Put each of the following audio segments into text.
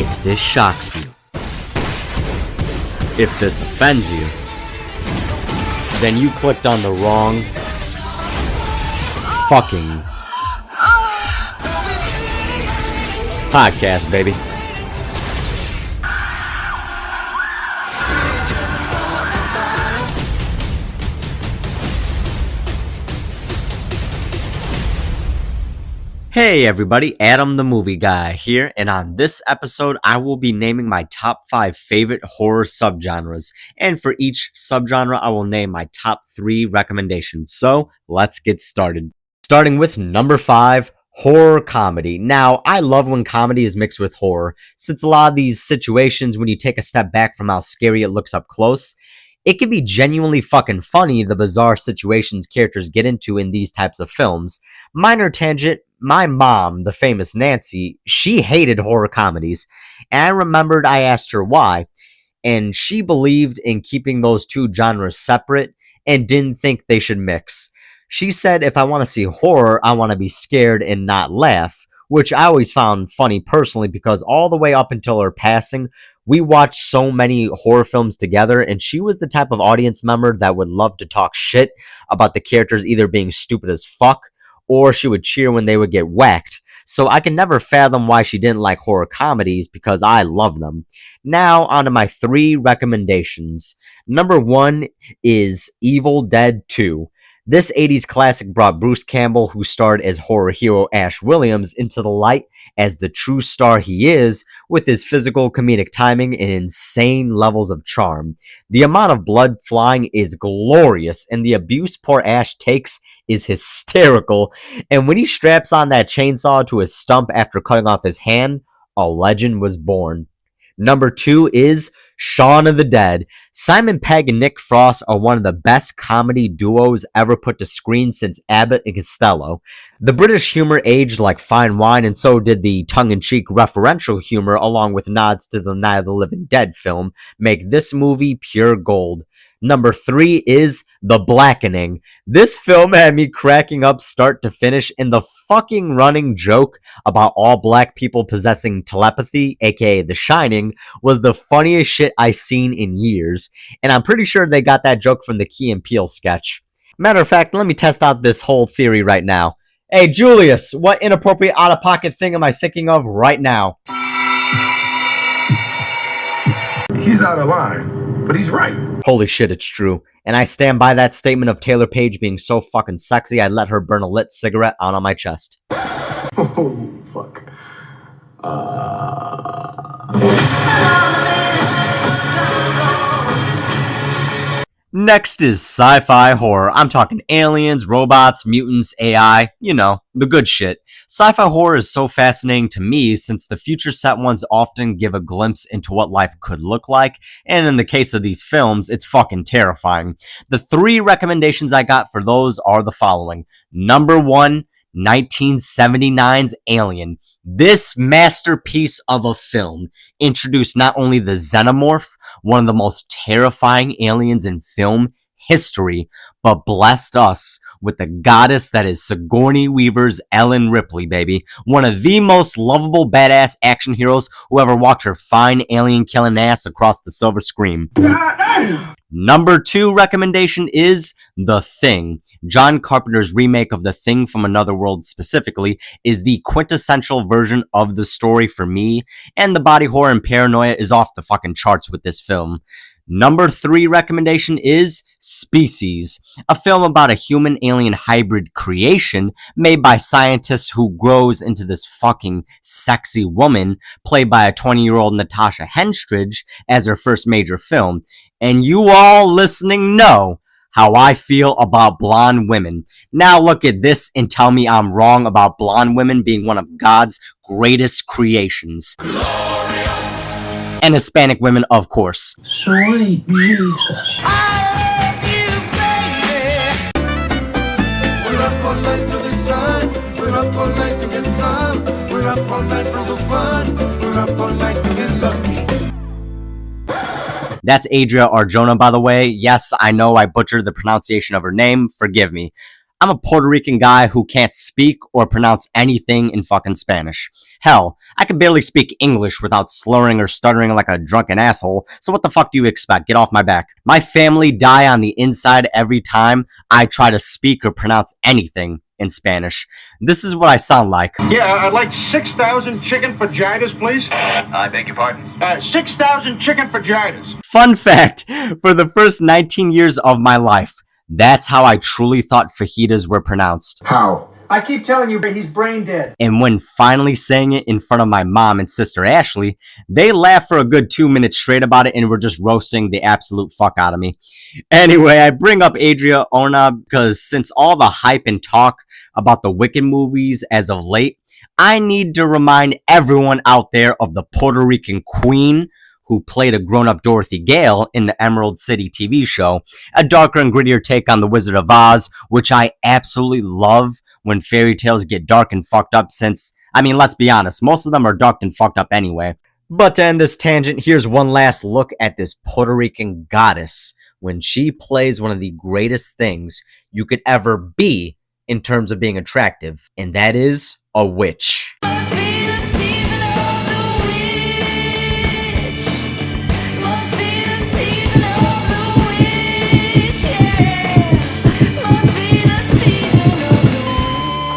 If this shocks you, if this offends you, then you clicked on the wrong fucking podcast, baby. Hey everybody, Adam the Movie Guy here, and on this episode I will be naming my top 5 favorite horror subgenres, and for each subgenre I will name my top 3 recommendations. So let's get started. Starting with number 5, horror comedy. Now, I love when comedy is mixed with horror, since a lot of these situations when you take a step back from how scary it looks up close, it can be genuinely fucking funny, the bizarre situations characters get into in these types of films. Minor tangent, my mom, the famous Nancy, she hated horror comedies, and I remembered I asked her why, and she believed in keeping those two genres separate and didn't think they should mix. She said if I want to see horror, I want to be scared and not laugh, which I always found funny personally because all the way up until her passing, we watched so many horror films together, and she was the type of audience member that would love to talk shit about the characters either being stupid as fuck, or she would cheer when they would get whacked. So I can never fathom why she didn't like horror comedies because I love them. Now, on to my 3 recommendations. Number 1 is Evil Dead 2. This 80s classic brought Bruce Campbell, who starred as horror hero Ash Williams, into the light as the true star he is, with his physical comedic timing and insane levels of charm. The amount of blood flying is glorious, and the abuse poor Ash takes is hysterical, and when he straps on that chainsaw to his stump after cutting off his hand, a legend was born. Number 2 is Shaun of the Dead. Simon Pegg and Nick Frost are one of the best comedy duos ever put to screen since Abbott and Costello. The British humor aged like fine wine, and so did the tongue-in-cheek referential humor, along with nods to the Night of the Living Dead film, make this movie pure gold. Number 3 is The Blackening. This film had me cracking up start to finish, and the fucking running joke about all black people possessing telepathy, aka The Shining, was the funniest shit I've seen in years. And I'm pretty sure they got that joke from the Key and Peele sketch. Matter of fact, let me test out this whole theory right now. Hey Julius, what inappropriate out-of-pocket thing am I thinking of right now? He's out of line, but he's right. Holy shit, it's true. And I stand by that statement of Taylor Page being so fucking sexy, I let her burn a lit cigarette out on my chest. Oh, fuck. Next is sci-fi horror. I'm talking aliens, robots, mutants, AI, you know, the good shit. Sci-fi horror is so fascinating to me since the future set ones often give a glimpse into what life could look like, and in the case of these films, it's fucking terrifying. The 3 recommendations I got for those are the following. Number 1, 1979's Alien. This masterpiece of a film introduced not only the Xenomorph, one of the most terrifying aliens in film history, but blessed us with the goddess that is Sigourney Weaver's Ellen Ripley, baby. One of the most lovable badass action heroes who ever walked her fine alien-killing ass across the silver screen. Number 2 recommendation is The Thing. John Carpenter's remake of The Thing from Another World specifically is the quintessential version of the story for me, and the body horror and paranoia is off the fucking charts with this film. Number 3 recommendation is Species, a film about a human-alien hybrid creation made by scientists who grows into this fucking sexy woman, played by a 20-year-old Natasha Henstridge as her first major film. And you all listening know how I feel about blonde women. Now look at this and tell me I'm wrong about blonde women being one of God's greatest creations. Glorious. And Hispanic women, of course. Sweet Jesus. I love you, baby. We're up all night to the sun. We're up all night to get some. We're up all night for the fun. We're up all night to get lucky. That's Adria Arjona, by the way. Yes, I know I butchered the pronunciation of her name. Forgive me. I'm a Puerto Rican guy who can't speak or pronounce anything in fucking Spanish. Hell, I can barely speak English without slurring or stuttering like a drunken asshole, so what the fuck do you expect? Get off my back. My family die on the inside every time I try to speak or pronounce anything in Spanish. This is what I sound like. Yeah, I'd like 6,000 chicken fajitas, please. I beg your pardon? 6,000 chicken fajitas. Fun fact, for the first 19 years of my life, that's how I truly thought fajitas were pronounced. How? I keep telling you, he's brain dead. And when finally saying it in front of my mom and sister Ashley, they laughed for a good 2 minutes straight about it and were just roasting the absolute fuck out of me. Anyway, I bring up Adria Ona because since all the hype and talk about the Wicked movies as of late, I need to remind everyone out there of the Puerto Rican queen who played a grown-up Dorothy Gale in the Emerald City TV show, a darker and grittier take on The Wizard of Oz, which I absolutely love when fairy tales get dark and fucked up since, I mean, let's be honest, most of them are dark and fucked up anyway. But to end this tangent, here's one last look at this Puerto Rican goddess when she plays one of the greatest things you could ever be in terms of being attractive, and that is a witch. Must be the season of the witch. Must be the season of the witch. Yeah. Must be the season of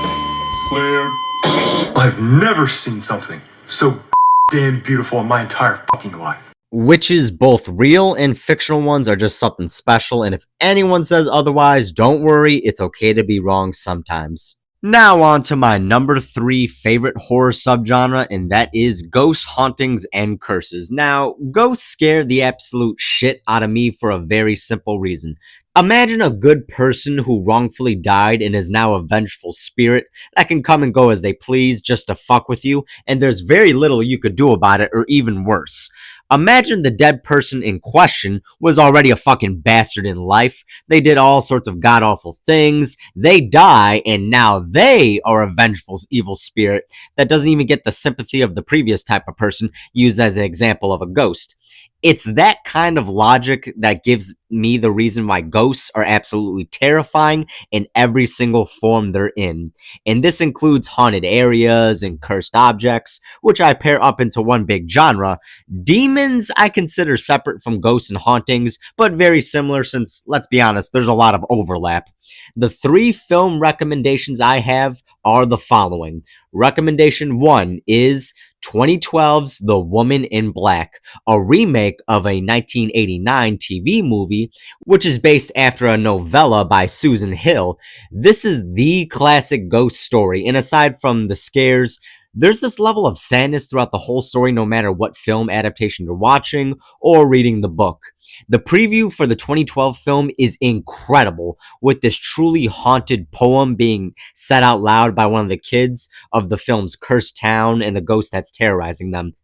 the witch. I've never seen something so damn beautiful in my entire fucking life. Witches, both real and fictional ones, are just something special, and if anyone says otherwise, don't worry, it's okay to be wrong sometimes. Now on to my number 3 favorite horror subgenre, and that is ghosts, hauntings, and curses. Now, ghosts scare the absolute shit out of me for a very simple reason. Imagine a good person who wrongfully died and is now a vengeful spirit that can come and go as they please just to fuck with you, and there's very little you could do about it, or even worse. Imagine the dead person in question was already a fucking bastard in life. They did all sorts of god-awful things. They die, and now they are a vengeful evil spirit that doesn't even get the sympathy of the previous type of person used as an example of a ghost. It's that kind of logic that gives me the reason why ghosts are absolutely terrifying in every single form they're in. And this includes haunted areas and cursed objects, which I pair up into one big genre. Demons I consider separate from ghosts and hauntings, but very similar since, let's be honest, there's a lot of overlap. The 3 film recommendations I have are the following. Recommendation 1 is 2012's The Woman in Black, a remake of a 1989 TV movie, which is based after a novella by Susan Hill. This is the classic ghost story, and aside from the scares, there's this level of sadness throughout the whole story no matter what film adaptation you're watching or reading the book. The preview for the 2012 film is incredible, with this truly haunted poem being said out loud by one of the kids of the film's cursed town and the ghost that's terrorizing them.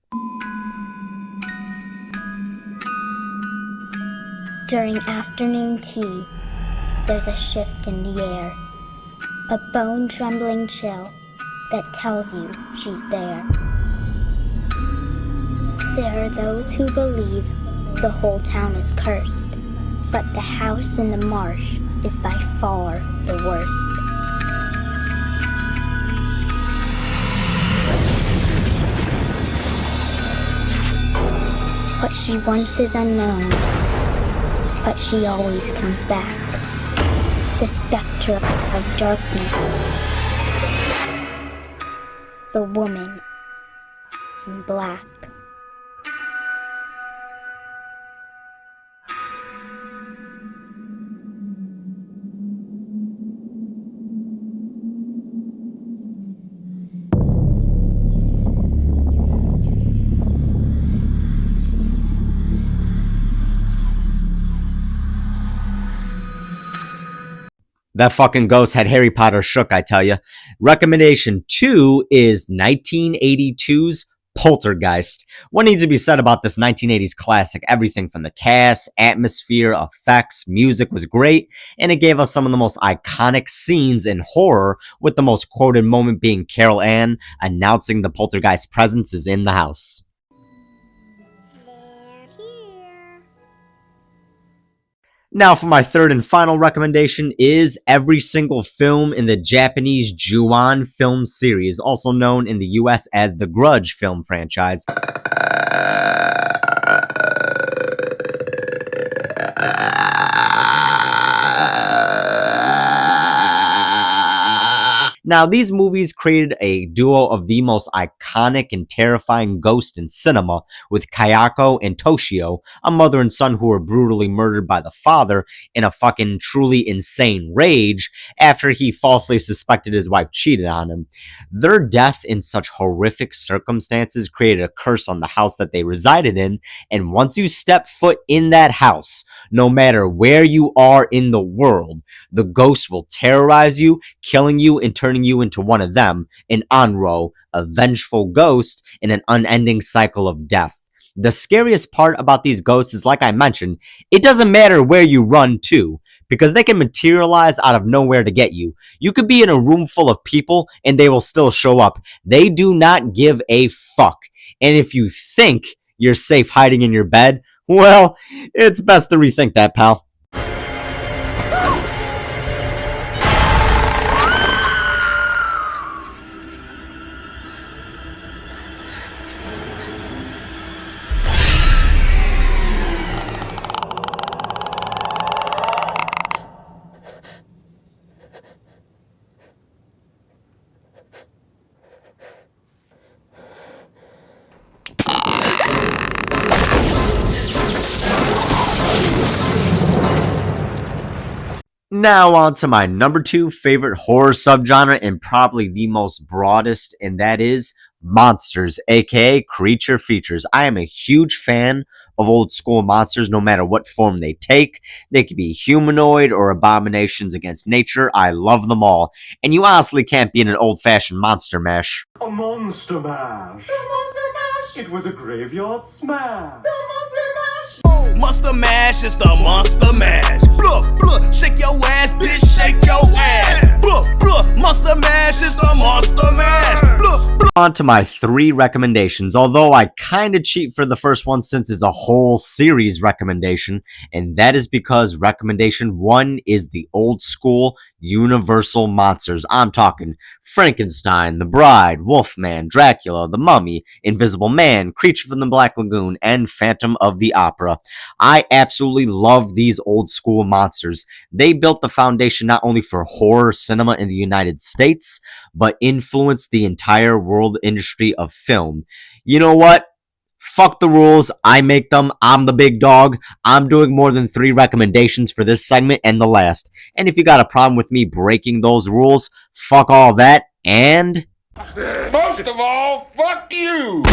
During afternoon tea, there's a shift in the air, a bone-trembling chill that tells you she's there. There are those who believe the whole town is cursed, but the house in the marsh is by far the worst. What she wants is unknown, but she always comes back. The specter of darkness. The Woman in Black. That fucking ghost had Harry Potter shook, I tell ya. Recommendation 2 is 1982's Poltergeist. What needs to be said about this 1980s classic? Everything from the cast, atmosphere, effects, music was great, and it gave us some of the most iconic scenes in horror, with the most quoted moment being Carol Ann announcing the poltergeist presence is in the house. Now for my third and final recommendation is every single film in the Japanese Ju-on film series, also known in the US as the Grudge film franchise. Now, these movies created a duo of the most iconic and terrifying ghosts in cinema, with Kayako and Toshio, a mother and son who were brutally murdered by the father in a fucking truly insane rage after he falsely suspected his wife cheated on him. Their death in such horrific circumstances created a curse on the house that they resided in, and once you step foot in that house, no matter where you are in the world, the ghost will terrorize you, killing you and turning you into one of them, an Anro, a vengeful ghost in an unending cycle of death. The scariest part about these ghosts is, like I mentioned, it doesn't matter where you run to, because they can materialize out of nowhere to get you. You could be in a room full of people and they will still show up. They do not give a fuck. And if you think you're safe hiding in your bed, well, it's best to rethink that, pal. Now on to my number 2 favorite horror subgenre and probably the most broadest, and that is monsters, aka creature features. I am a huge fan of old school monsters no matter what form they take. They could be humanoid or abominations against nature. I love them all. And you honestly can't beat an old-fashioned monster mash. A monster mash. It was a graveyard smash. Monster Mash is the Monster Mash. Blah, blah, shake your ass, bitch, shake your ass. Blah, blah, Monster Mash is the Monster Mash. Blah, blah. On to my 3 recommendations, although I kind of cheat for the first one since it's a whole series recommendation, and that is because recommendation 1 is the old school Universal monsters. I'm talking Frankenstein, The Bride, Wolfman, Dracula, The Mummy, Invisible Man, Creature from the Black Lagoon, and Phantom of the Opera. I absolutely love these old school monsters. They built the foundation not only for horror cinema in the United States, but influenced the entire world industry of film. You know what? Fuck the rules. I make them. I'm the big dog. I'm doing more than 3 recommendations for this segment and the last. And if you got a problem with me breaking those rules, fuck all that. And Most of all, fuck you!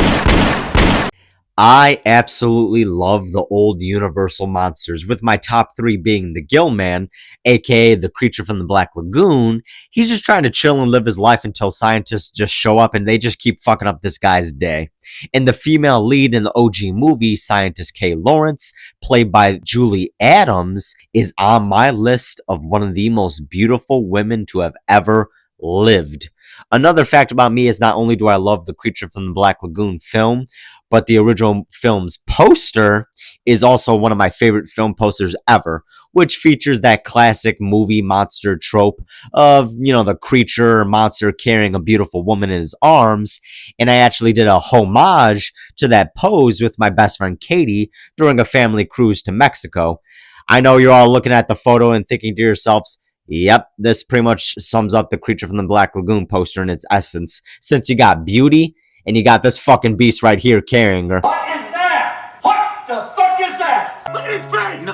I absolutely love the old Universal monsters, with my top 3 being the Gill Man, aka the Creature from the Black Lagoon. He's just trying to chill and live his life until scientists just show up and they just keep fucking up this guy's day. And the female lead in the OG movie, Scientist Kay Lawrence, played by Julie Adams, is on my list of one of the most beautiful women to have ever lived. Another fact about me is not only do I love the Creature from the Black Lagoon film, but the original film's poster is also one of my favorite film posters ever, which features that classic movie monster trope of, you know, the creature or monster carrying a beautiful woman in his arms. And I actually did a homage to that pose with my best friend Katie during a family cruise to Mexico. I know you're all looking at the photo and thinking to yourselves, yep, this pretty much sums up the Creature from the Black Lagoon poster in its essence, since you got beauty and you got this fucking beast right here carrying her. What is that? What the fuck is that? Look at his face!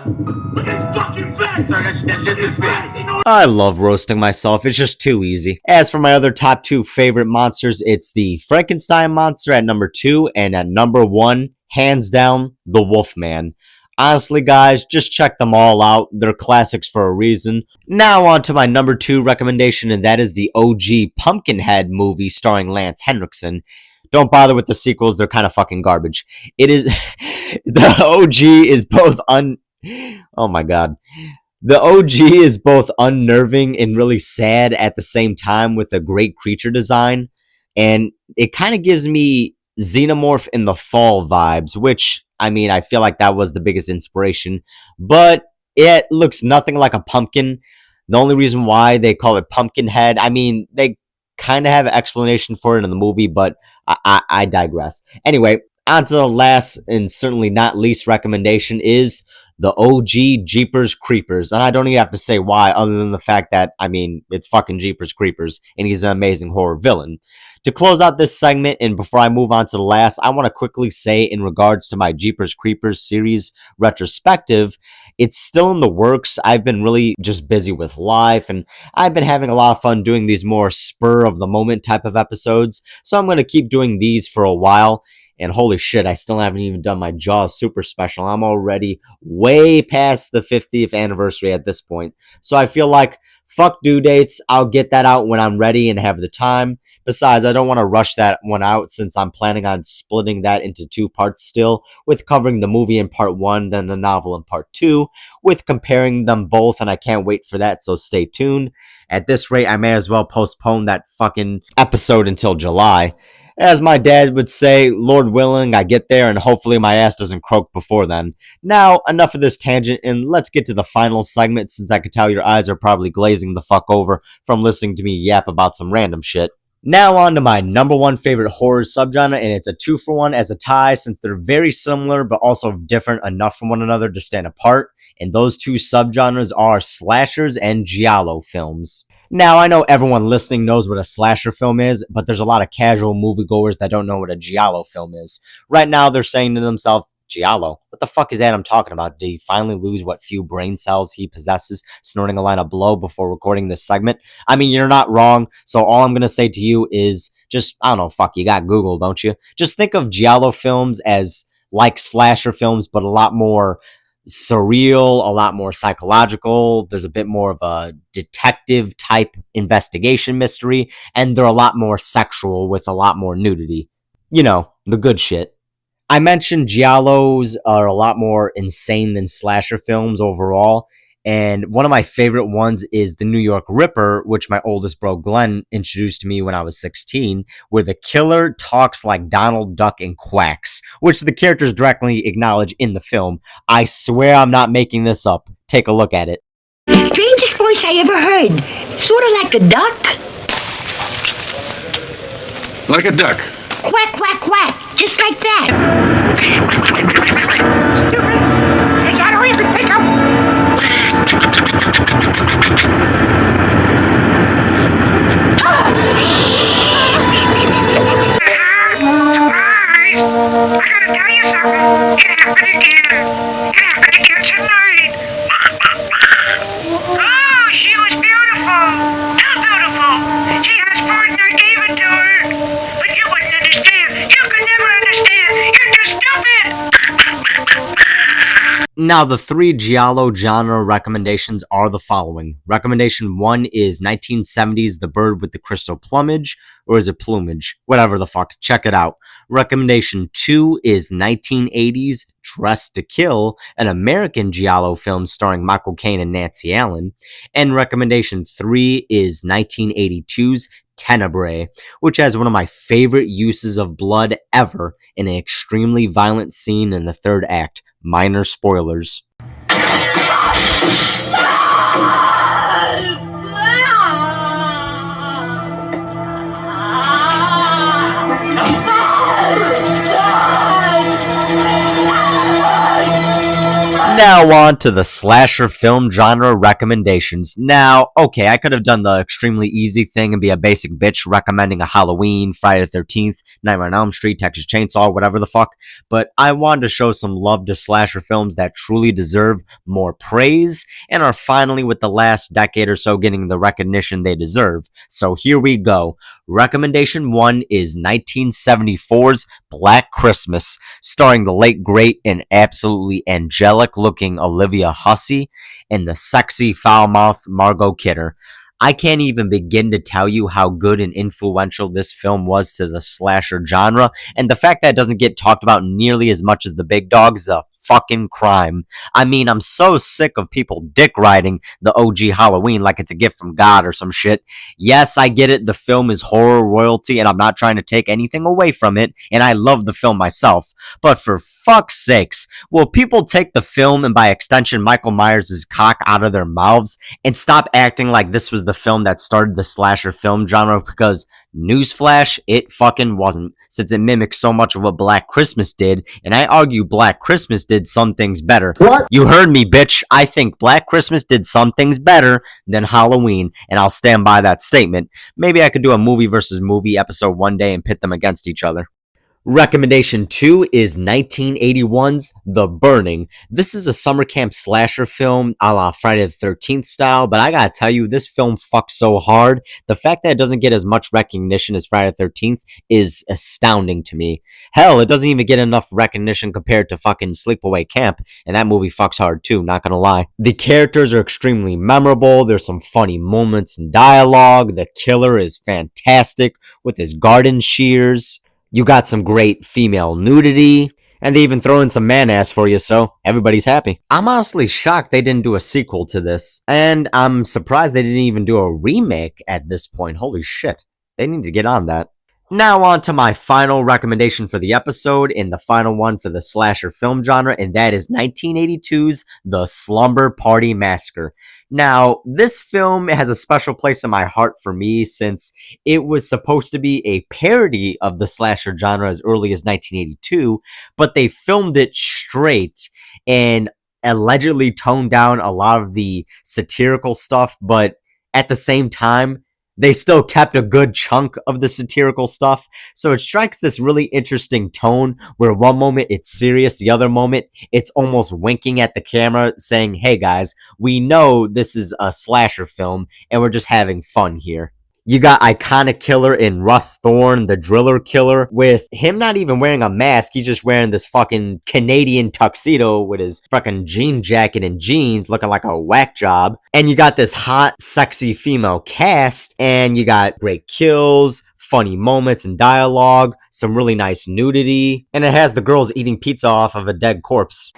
Look at his fucking face! Sorry, that's just his face. I love roasting myself. It's just too easy. As for my other top 2 favorite monsters, it's the Frankenstein monster at number 2, and at number 1, hands down, the Wolfman. Honestly, guys, just check them all out. They're classics for a reason. Now on to my number 2 recommendation, and that is the OG Pumpkinhead movie starring Lance Henriksen. Don't bother with the sequels. They're kind of fucking garbage. It is... the OG is both oh my god. The OG is both unnerving and really sad at the same time, with a great creature design. And it kind of gives me Xenomorph in the Fall vibes, which, I mean, I feel like that was the biggest inspiration. But It looks nothing like a pumpkin. The only reason why they call it Pumpkinhead, I mean, they kind of have an explanation for it in the movie, but I digress. Anyway, on to the last and certainly not least recommendation is the OG Jeepers Creepers. And I don't even have to say why, other than the fact that, I mean, it's fucking Jeepers Creepers, and he's an amazing horror villain. To close out this segment, and before I move on to the last, I want to quickly say in regards to my Jeepers Creepers series retrospective, it's still in the works. I've been really just busy with life, and I've been having a lot of fun doing these more spur of the moment type of episodes. So I'm going to keep doing these for a while. And holy shit, I still haven't even done my Jaws Super Special. I'm already way past the 50th anniversary at this point. So I feel like, fuck due dates. I'll get that out when I'm ready and have the time. Besides, I don't want to rush that one out since I'm planning on splitting that into 2 parts still, with covering the movie in part 1, then the novel in part 2, with comparing them both, and I can't wait for that, so stay tuned. At this rate, I may as well postpone that fucking episode until July. As my dad would say, Lord willing, I get there, and hopefully my ass doesn't croak before then. Now, enough of this tangent, and let's get to the final segment, since I can tell your eyes are probably glazing the fuck over from listening to me yap about some random shit. Now on to my number 1 favorite horror subgenre, and it's a 2-for-1 as a tie since they're very similar but also different enough from one another to stand apart, and those 2 subgenres are slashers and giallo films. Now, I know everyone listening knows what a slasher film is, but there's a lot of casual moviegoers that don't know what a giallo film is. Right now, they're saying to themselves, Giallo? What the fuck is Adam talking about? Did he finally lose what few brain cells he possesses, snorting a line of blow before recording this segment? I mean, you're not wrong, so all I'm going to say to you is just, I don't know, fuck, you got Google, don't you? Just think of giallo films as like slasher films, but a lot more surreal, a lot more psychological. There's a bit more of a detective type investigation mystery, and they're a lot more sexual with a lot more nudity. You know, the good shit. I mentioned giallos are a lot more insane than slasher films overall, and one of my favorite ones is The New York Ripper, which my oldest bro Glenn introduced to me when I was 16, where the killer talks like Donald Duck and quacks, which the characters directly acknowledge in the film. I swear I'm not making this up. Take a look at it. Strangest voice I ever heard. Sort of like a duck. Like a duck. Quack, quack, quack. Just like that. Is that all you can think I gotta tell you something. It happened again. It happened again tonight. Oh, she was beautiful. Too beautiful. She has more than I gave it to her. But you wouldn't understand. You could never understand. You're too stupid. Now, the 3 giallo genre recommendations are the following. Recommendation 1 is 1970s The Bird with the Crystal Plumage, or is it plumage? Whatever the fuck, check it out. Recommendation 2 is 1980s Dressed to Kill, an American giallo film starring Michael Caine and Nancy Allen. And recommendation 3 is 1982's Tenebrae, which has one of my favorite uses of blood ever in an extremely violent scene in the 3rd act. Minor spoilers. Now on to the slasher film genre recommendations. Now, okay, I could have done the extremely easy thing and be a basic bitch recommending a Halloween, Friday the 13th, Nightmare on Elm Street, Texas Chainsaw, whatever the fuck, but I wanted to show some love to slasher films that truly deserve more praise and are finally with the last decade or so getting the recognition they deserve. So here we go. Recommendation 1 is 1974's Black Christmas, starring the late great and absolutely angelic looking Olivia Hussey and the sexy foul-mouthed Margot Kidder. I can't even begin to tell you how good and influential this film was to the slasher genre, and the fact that it doesn't get talked about nearly as much as the big dogs is a fucking crime. I mean, I'm so sick of people dick riding the OG Halloween like it's a gift from God or some shit. Yes, I get it. The film is horror royalty, and I'm not trying to take anything away from it, and I love the film myself. But for fuck's sakes, will people take the film and by extension Michael Myers' cock out of their mouths and stop acting like this was the film that started the slasher film genre? Because newsflash, it fucking wasn't, since it mimics so much of what Black Christmas did, and I argue Black Christmas did some things better. What? You heard me, bitch. I think Black Christmas did some things better than Halloween, and I'll stand by that statement. Maybe I could do a movie versus movie episode one day and pit them against each other. Recommendation 2 is 1981's The Burning. This is a summer camp slasher film a la Friday the 13th style, but I gotta tell you, this film fucks so hard. The fact that it doesn't get as much recognition as Friday the 13th is astounding to me. Hell, it doesn't even get enough recognition compared to fucking Sleepaway Camp, and that movie fucks hard too, not gonna lie. The characters are extremely memorable, there's some funny moments and dialogue, the killer is fantastic with his garden shears. You got some great female nudity, and they even throw in some man-ass for you, so everybody's happy. I'm honestly shocked they didn't do a sequel to this, and I'm surprised they didn't even do a remake at this point. Holy shit, they need to get on that. Now on to my final recommendation for the episode, and the final one for the slasher film genre, and that is 1982's The Slumber Party Massacre. Now, this film has a special place in my heart for me since it was supposed to be a parody of the slasher genre as early as 1982, but they filmed it straight and allegedly toned down a lot of the satirical stuff, but at the same time, they still kept a good chunk of the satirical stuff. So it strikes this really interesting tone where one moment it's serious, the other moment it's almost winking at the camera saying, hey guys, we know this is a slasher film and we're just having fun here. You got iconic killer in Russ Thorn, the driller killer, with him not even wearing a mask. He's just wearing this fucking Canadian tuxedo with his fucking jean jacket and jeans looking like a whack job. And you got this hot, sexy female cast, and you got great kills, funny moments and dialogue, some really nice nudity, and it has the girls eating pizza off of a dead corpse.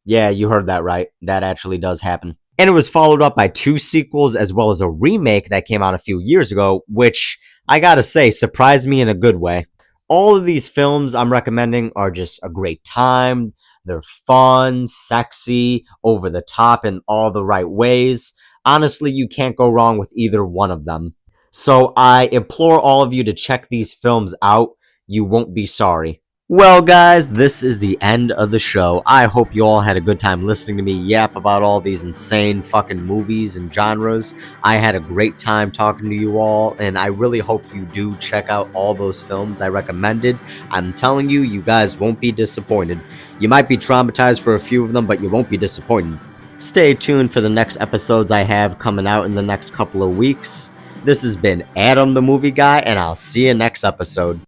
Yeah, you heard that right. That actually does happen. And it was followed up by 2 sequels as well as a remake that came out a few years ago, which I gotta say surprised me in a good way. All of these films I'm recommending are just a great time. They're fun, sexy, over the top in all the right ways. Honestly, you can't go wrong with either one of them. So I implore all of you to check these films out. You won't be sorry. Well, guys, this is the end of the show. I hope you all had a good time listening to me yap about all these insane fucking movies and genres. I had a great time talking to you all, and I really hope you do check out all those films I recommended. I'm telling you, you guys won't be disappointed. You might be traumatized for a few of them, but you won't be disappointed. Stay tuned for the next episodes I have coming out in the next couple of weeks. This has been Adam the Movie Guy, and I'll see you next episode.